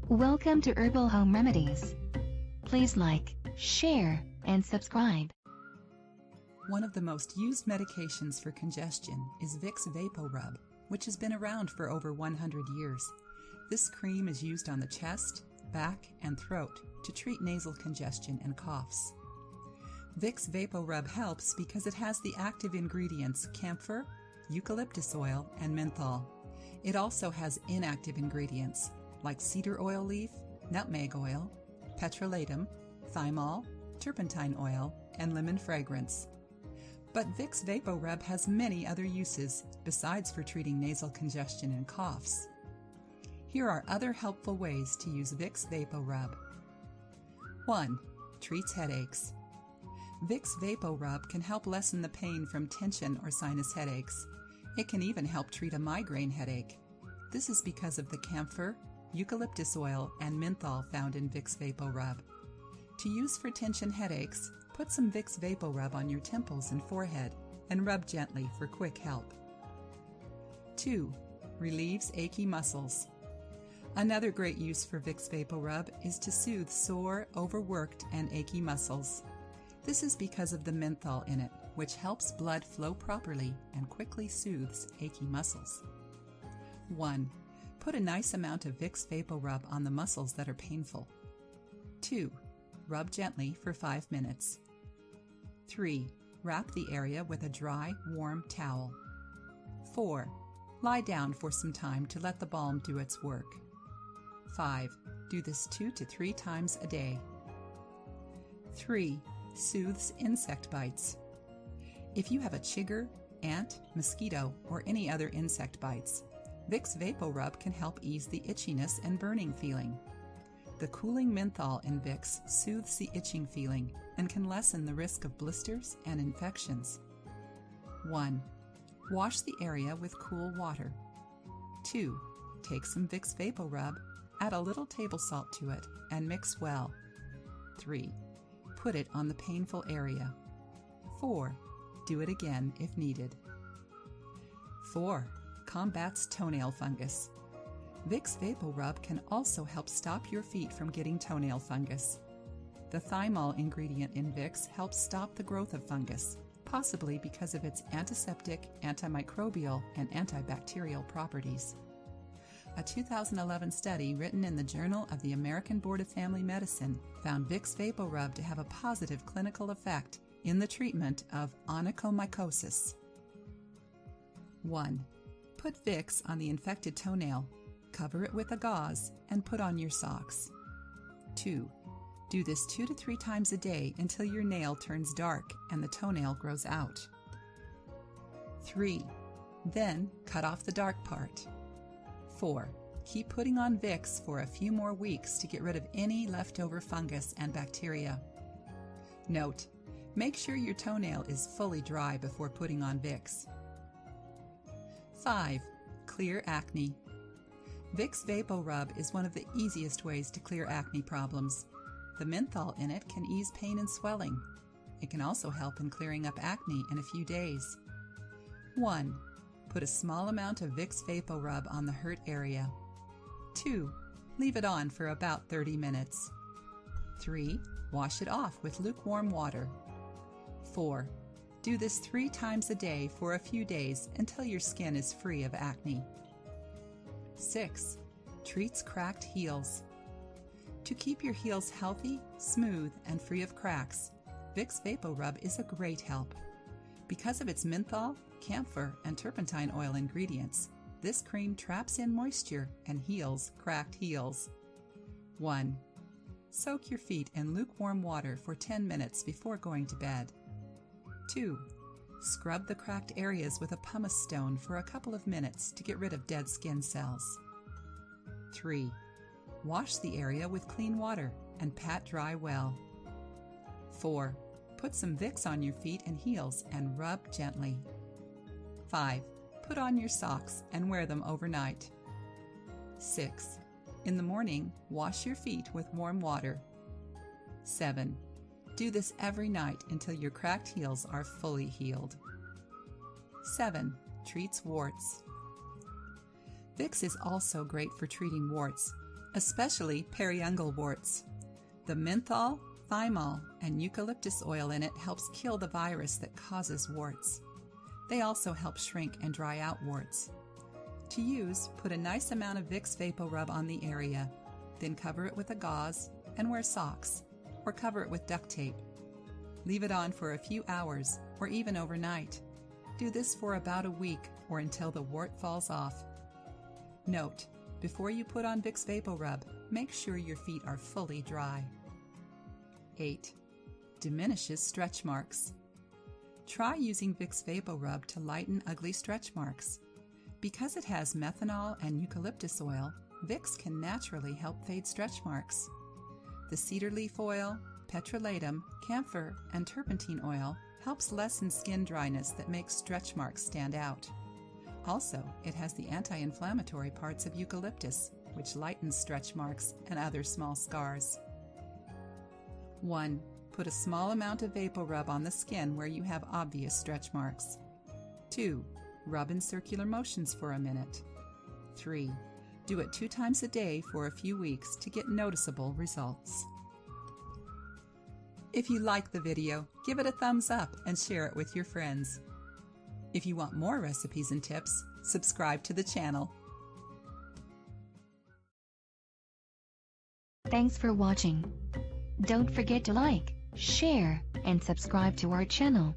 Welcome to Herbal Home Remedies. Please like, share, and subscribe. One of the most used medications for congestion is Vicks Vaporub, which has been around for over 100 years. This cream is used on the chest, back, and throat to treat nasal congestion and coughs. Vicks Vaporub helps because it has the active ingredients camphor, eucalyptus oil, and menthol. It also has inactive ingredients like cedar oil leaf, nutmeg oil, petrolatum, thymol, turpentine oil, and lemon fragrance. But Vicks Vaporub has many other uses besides for treating nasal congestion and coughs. Here are other helpful ways to use Vicks Vaporub. 1. Treats headaches. Vicks Vaporub can help lessen the pain from tension or sinus headaches. It can even help treat a migraine headache. This is because of the camphor, eucalyptus oil, and menthol found in Vicks Vaporub. To use for tension headaches, put some Vicks Vaporub on your temples and forehead and rub gently for quick help. 2. Relieves achy muscles. Another great use for Vicks Vaporub is to soothe sore, overworked, and achy muscles. This is because of the menthol in it, which helps blood flow properly and quickly soothes achy muscles. 1. Put a nice amount of Vicks Vaporub on the muscles that are painful. 2. Rub gently for 5 minutes. 3. Wrap the area with a dry, warm towel. 4. Lie down for some time to let the balm do its work. 5. Do this 2 to 3 times a day. 3. Soothes insect bites. If you have a chigger, ant, mosquito, or any other insect bites, Vicks Vaporub can help ease the itchiness and burning feeling. The cooling menthol in Vicks soothes the itching feeling and can lessen the risk of blisters and infections. 1. Wash the area with cool water. 2. Take some Vicks Vaporub, add a little table salt to it, and mix well. 3. Put it on the painful area. 4. Do it again if needed. 4. Combats toenail fungus. Vicks Vaporub can also help stop your feet from getting toenail fungus. The thymol ingredient in Vicks helps stop the growth of fungus, possibly because of its antiseptic, antimicrobial, and antibacterial properties. A 2011 study written in the Journal of the American Board of Family Medicine found Vicks Vaporub to have a positive clinical effect in the treatment of onychomycosis. 1. Put Vicks on the infected toenail, cover it with a gauze, and put on your socks. 2. Do this 2 to 3 times a day until your nail turns dark and the toenail grows out. 3. Then cut off the dark part. 4. Keep putting on Vicks for a few more weeks to get rid of any leftover fungus and bacteria. Note: make sure your toenail is fully dry before putting on Vicks. 5. Clear acne. Vicks Vaporub is one of the easiest ways to clear acne problems. The menthol in it can ease pain and swelling. It can also help in clearing up acne in a few days. 1. Put a small amount of Vicks Vaporub on the hurt area. 2. Leave it on for about 30 minutes. 3. Wash it off with lukewarm water. 4. Do this 3 times a day for a few days until your skin is free of acne. 6. Treats cracked heels. To keep your heels healthy, smooth, and free of cracks, Vicks Vaporub is a great help. Because of its menthol, camphor, and turpentine oil ingredients, this cream traps in moisture and heals cracked heels. 1. Soak your feet in lukewarm water for 10 minutes before going to bed. 2. Scrub the cracked areas with a pumice stone for a couple of minutes to get rid of dead skin cells. 3. Wash the area with clean water and pat dry well. 4. Put some Vicks on your feet and heels and rub gently. 5. Put on your socks and wear them overnight. 6. In the morning, wash your feet with warm water. 7. Do this every night until your cracked heels are fully healed. 7. Treats warts. Vicks is also great for treating warts, especially periungual warts. The menthol, thymol, and eucalyptus oil in it helps kill the virus that causes warts. They also help shrink and dry out warts. To use, put a nice amount of Vicks Vaporub on the area, then cover it with a gauze and wear socks, or cover it with duct tape. Leave it on for a few hours or even overnight. Do this for about a week or until the wart falls off. Note, before you put on Vicks Vaporub, make sure your feet are fully dry. 8. Diminishes stretch marks. Try using Vicks Vaporub to lighten ugly stretch marks. Because it has methanol and eucalyptus oil, Vicks can naturally help fade stretch marks. The cedar leaf oil, petrolatum, camphor, and turpentine oil helps lessen skin dryness that makes stretch marks stand out. Also, it has the anti-inflammatory parts of eucalyptus, which lightens stretch marks and other small scars. 1. Put a small amount of Vaporub on the skin where you have obvious stretch marks. 2. Rub in circular motions for a minute. 3. Do it 2 times a day for a few weeks to get noticeable results. If you like the video, give it a thumbs up and share it with your friends. If you want more recipes and tips, subscribe to the channel. Thanks for watching. Don't forget to like, share, and subscribe to our channel.